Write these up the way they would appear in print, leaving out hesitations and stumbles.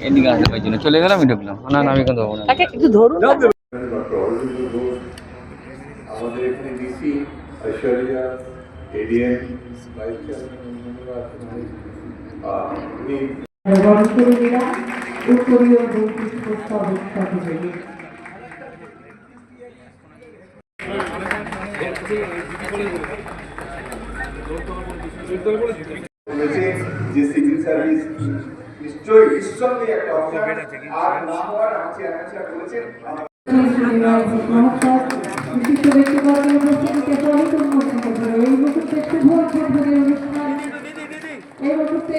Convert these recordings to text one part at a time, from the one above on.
এদিকে আসতে পারছি না, চলে গেলাম, ঢুকলাম না, আমি কিন্তু হবো না, একটু ধরুন। আমাদের এখানে DC Aishwarya ADM vice chairman উত্তরীয় বৈঠক প্রস্তাব যে সিভিল সার্ভিস নিশ্চয়ই একটা অপশন আর না হওয়ার আমার চেয়ারম্যান সাহেব বলেছেন। বিশিষ্ট ব্যক্তিবর্গের উপস্থিতিতে চলিত এই মুহূর্তে শুভ উদ্বোধনী অনুষ্ঠান। এই মুহূর্তে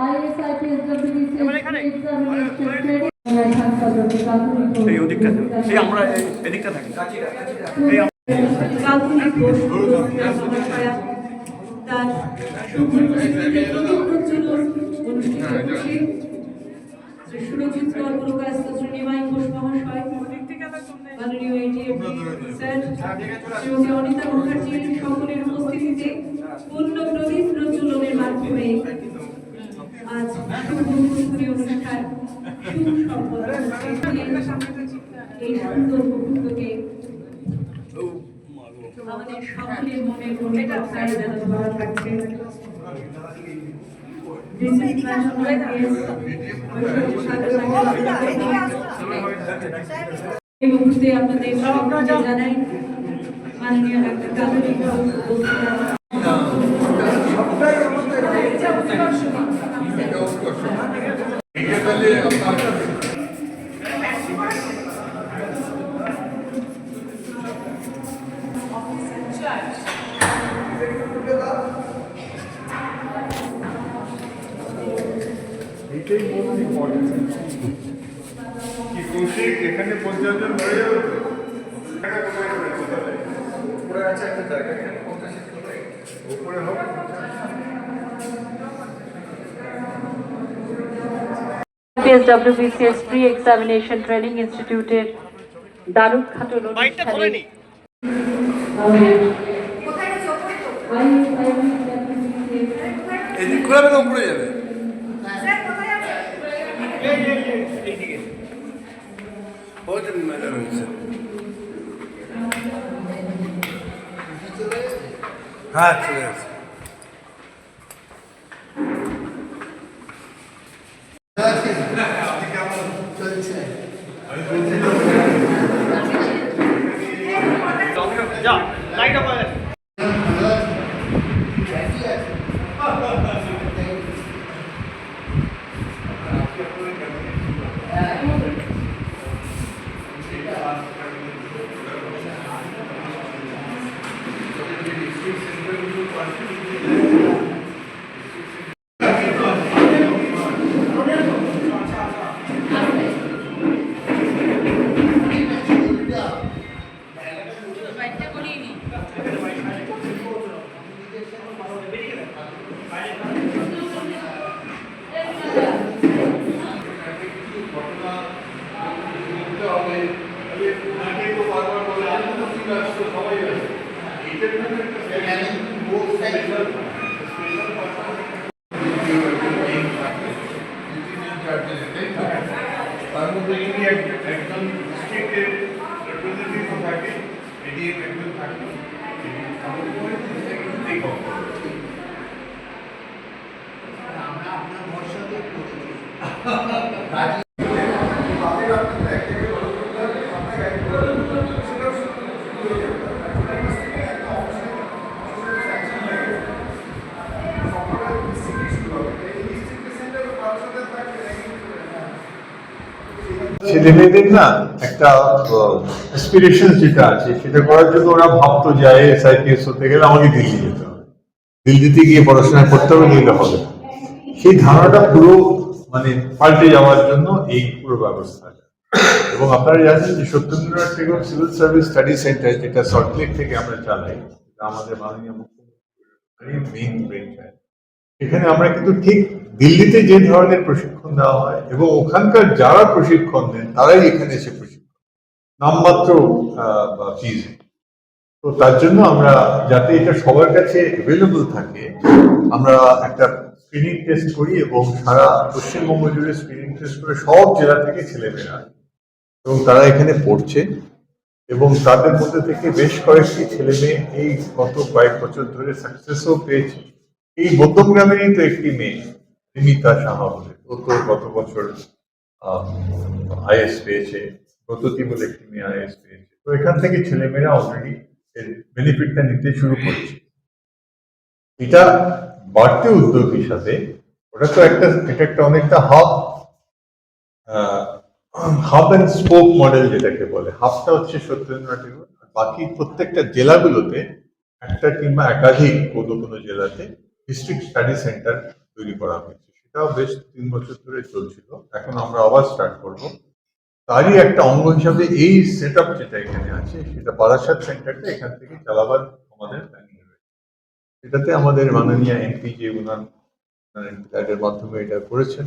IS IPS WBCS Surajit Shrinibai Ghosh মহাশয়, মাননীয় এডিএম স্যার, শ্রীমতী অনিতা মুখার্জি সকলের উপস্থিতিতে পূর্ণ প্রদীপ প্রজ্বলনের মাধ্যমে আজ শুভ উদ্বোধনী অনুষ্ঠান এই সুন্দর মুহূর্তকে আমাদের সকলের মনের মনে ধরা থাকছে। এই মুহূর্তে আপনাদের জানাই মাননীয় ডাক্তার কাদরী এটাই মোস্ট ইম্পর্টেন্ট কি কৌশিক এখানে 50 জন হয়ে যাবে তো এটা কোথায় করেছে তাহলে উপরে আছে একটা জায়গা এখানে 50 জন উপরে হবে। WBCS Pre-Examination Training Institute এর দারুণ খাটুন অনুষ্ঠানে এদিক ঘোরাবে না উপরে যাবে হ্যাঁ চলে আসছে। তার মধ্যে যদি একজন স্টেটের রিপ্রেজেন্টেটিভ থাকে, এডিএম একজন থাকে, আমাদের কিন্তু দেখো আমরা আপনার ভরসা দিয়ে ছেলেমেয়েদের না একটা অ্যাসপিরেশন যেটা আছে সেটা করার জন্য ওরা ভাবতো যে আইএএস আইপিএস হতে গেলে আমাকে দিল্লি যেতে হবে, দিল্লিতে গিয়ে পড়াশোনা করতে হবে, নিলে হবে। সেই ধারণাটা পুরো মানে পাল্টে যাওয়ার জন্য এই পুরো ব্যবস্থা। এবং আপনারা জানেন যে Satyendranath Tagore civil service study centre, যেটা সল্টলেক থেকে আমরা চালাই, আমাদের মাননীয় মুখ্যমন্ত্রী মেইন ব্রেন। এখানে আমরা কিন্তু ঠিক দিল্লিতে যে ধরনের প্রশিক্ষণ দেওয়া হয় এবং ওখানকার যারা প্রশিক্ষণ দেন তারাই এখানে এসে প্রশিক্ষণ নামমাত্র ফিজ তো তার জন্য আমরা যাতে এটা সবার কাছে অ্যাভেলেবল থাকে, আমরা একটা স্ক্রিনিং টেস্ট করি এবং সারা পশ্চিমবঙ্গ জুড়ে স্ক্রিনিং টেস্ট করে সব জেলা থেকে ছেলেমেয়েরা আসে। এবং তারা এখানে পড়ছে এবং তাদের মধ্যে থেকে বেশ কয়েকটি ছেলে মেয়ে এই গত কয়েক বছর ধরে সাকসেসও পেয়েছে। এই মধ্যমগ্রামেরই তো একটি মেয়ে রিমিতা সাহা বলে, ও তো গত বছর আইএস পেয়েছে, গততি বলে একটি মেয়ে আইএস পেয়েছে। তো এখান থেকে ছেলেমেয়েরা অলরেডি এর বেনিফিটটা নিতে শুরু করছে। এটা বাড়তি উদ্যোগ হিসাবে ওটা তো এটা একটা অনেকটা হাব অ্যান্ড স্পোক মডেল যেটাকে বলে। হাবটা হচ্ছে সত্যেন্দ্রনাথ ঠাকুর, বাকি প্রত্যেকটা জেলাগুলোতে একটা কিংবা একাধিক কোনো কোনো জেলাতে ডিস্ট্রিক্ট স্টাডি সেন্টার তৈরি করা হয়েছে। সেটাও বেশ 3 বছর ধরে চলছিল, এখন আমরা আবার স্টার্ট করব। তারই একটা অঙ্গ হিসাবে এই সেট আপ যেটা এখানে আছে, সেটা বারাসাত সেন্টারটা এখান থেকে চালাবার আমাদের প্ল্যানিং রয়েছে। এটাতে আমাদের মাননীয় এমপি যে উনার গাইডের মাধ্যমে এটা করেছেন,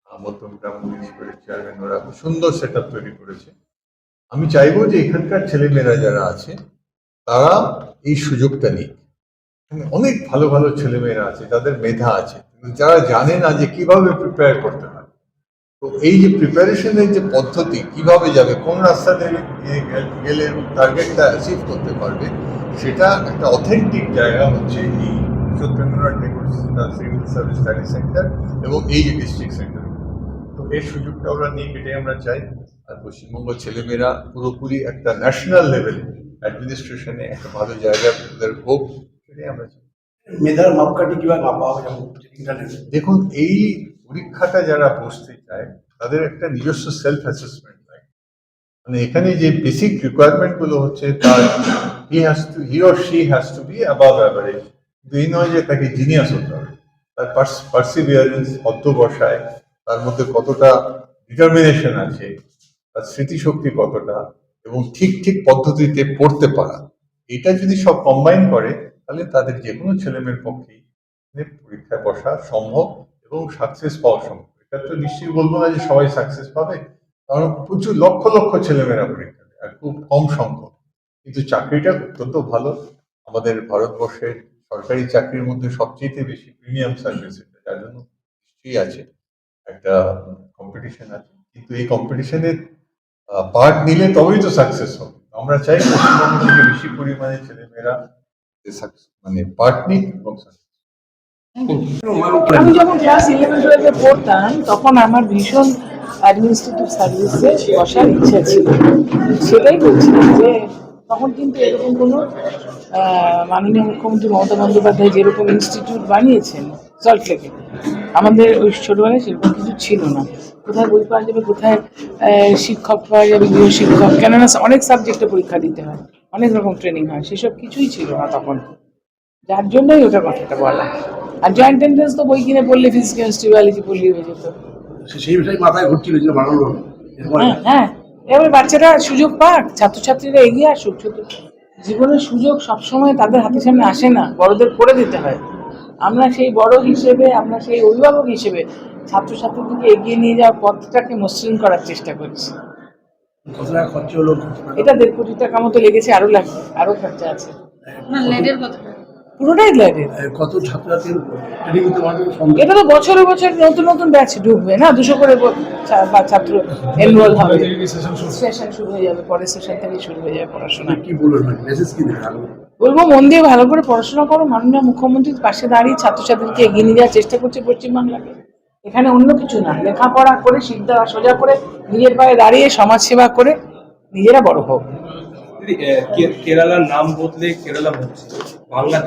মধ্যমগ্রাম মিউনিসিপ্যালিটির চেয়ারম্যান, ওরা খুব সুন্দর সেট আপ তৈরি করেছে। আমি চাইবো যে এখানকার ছেলেমেয়েরা যারা আছে তারা এই সুযোগটা নিক। অনেক ভালো ভালো ছেলেমেয়েরা আছে, তাদের মেধা আছে, যারা জানে না যে কিভাবে প্রিপেয়ার করতে হয়। তো এই যে প্রিপারেশনের যে পদ্ধতি, কিভাবে যাবে, কোন রাস্তা দিয়ে গেলে টার্গেটটা অ্যাচিভ করতে পারবে, সেটা একটা অথেন্টিক জায়গা হচ্ছে এই সত্যেন্দ্রনাথ ঠাকুর সিভিল সার্ভিস স্টাডি সেন্টার এবং এই যে ডিস্ট্রিক্ট সেন্টার। তো এই সুযোগটা ওরা নিয়ে এটাই আমরা চাই। আর পশ্চিমবঙ্গ ছেলেমেয়েরা পুরোপুরি একটা ন্যাশনাল লেভেল অ্যাডমিনিস্ট্রেশনে একটা ভালো জায়গা ওদের হোক, সেটাই আমরা চাই। মেধার মাপকাঠি কিভাবে মাপা হবে? দেখুন, এই পরীক্ষাটা যারা বসতে চায় তাদের একটা নিজস্ব সেলফ অ্যাসেসমেন্ট লাগে। মানে এখানে যে বেসিক রিকোয়ারমেন্ট গুলো হচ্ছে, তার he or she has to be above average. কিন্তু এই নয় যে তাকে জিনিয়াস হতে হবে। তার পার্সিভিয়ারেন্স, অধ্যবসায়, তার মধ্যে কতটা ডিটারমিনেশন আছে, তার স্মৃতিশক্তি কতটা, এবং ঠিক ঠিক পদ্ধতিতে পড়তে পারা, এটা যদি সব কম্বাইন করে তাহলে তাদের যে কোনো ছেলেমেয়ের পক্ষেই পরীক্ষায় বসা সম্ভব এবং সাকসেস পাওয়া সম্ভব। এটা তো নিশ্চয়ই বলবো না যে সবাই সাকসেস পাবে, কারণ প্রচুর লক্ষ লক্ষ ছেলেমেয়েরা পরীক্ষা দেয় আর খুব কম সংখ্যক। কিন্তু চাকরিটা অত্যন্ত ভালো। আমাদের ভারতবর্ষের সরকারি চাকরির মধ্যে সবচেয়ে বেশি প্রিমিয়াম সার্ভিস, এটা যার জন্য নিশ্চয়ই আছে, একটা কম্পিটিশন আছে। কিন্তু এই কম্পিটিশনে পার্ট নিলে তবেই তো সাকসেস হবে। আমরা চাই পশ্চিমবঙ্গ থেকে বেশি পরিমাণে ছেলেমেয়েরা মানে পার্ট নিক এবং আমি যখন ক্লাস 11-12 পড়তাম তখন আমার ভীষণ অ্যাডমিনিস্ট্রেটিভ সার্ভিসে বসার ইচ্ছা ছিল। সেটাই বলছিলাম যে তখন কিন্তু এরকম কোনো মাননীয় মুখ্যমন্ত্রী মমতা বন্দ্যোপাধ্যায় যেরকম ইনস্টিটিউট বানিয়েছেন সল্টলেকে, আমাদের ওই ছোটবেলায় সেরকম কিছু ছিল না। কোথায় বই পাওয়া যাবে, কোথায় শিক্ষক পাওয়া যাবে, গৃহ শিক্ষক, কেননা অনেক সাবজেক্টে পরীক্ষা দিতে হয়, অনেক রকম ট্রেনিং হয়, সেসব কিছুই ছিল না তখন। যার জন্যই ওটার কথাটা বলা। আর জয়েন্ট এন্ট্রান্স তো বই কিনে পড়লে, ফিজিক্স কেমিস্ট্রি বায়োলজি পড়লেই হয়ে যেত। সেই বিষয়ে মাথায় ঘুরছিল যে বানানো হবে। হ্যাঁ, এবার বাচ্চারা সুযোগ পাক, ছাত্রছাত্রীরা এগিয়ে আসুক। জীবনের সুযোগ সবসময় তাদের হাতের সামনে আসে না, বড়দের করে দিতে হয়। আমরা সেই বড় হিসেবে, আমরা সেই অভিভাবক হিসেবে ছাত্রছাত্রীদেরকে এগিয়ে নিয়ে যাওয়ার পথটাকে মসৃণ করার চেষ্টা করছি। কত টাকা খরচা হলো? এটা 1.5 কোটি টাকা মতো লেগেছে, আরো লাগবে, আরো খরচা আছে। পুরোটাই ল্যাডের। কত ছাত্রছাত্রীর ট্রেনিং দিতে পারবে? এটা তো বছরে বছর নতুন নতুন ব্যাচ ঢুকবে না, 200 করে ছাত্র এনরোল হবে। সেশন শুরু হয়ে যাবে, পরের সেশন থেকে শুরু হয়ে যাবে পড়াশোনা। কি বলবেন, মেসেজ কি দেবেন? বলবো মন দিয়ে ভালো করে পড়াশোনা করো। মাননীয় মুখ্যমন্ত্রীর পাশে দাঁড়িয়ে ছাত্রছাত্রীকে এগিয়ে নিয়ে যাওয়ার চেষ্টা করছে পশ্চিমবাংলাকে। এখানে অন্য কিছু না, লেখাপড়া করে, শিক্ষা সোজা করে, নিজের পায়ে দাঁড়িয়ে সমাজসেবা করে নিজেরা বড় হোক। কেরালার নাম বদলে কেরালা হচ্ছে, বাংলা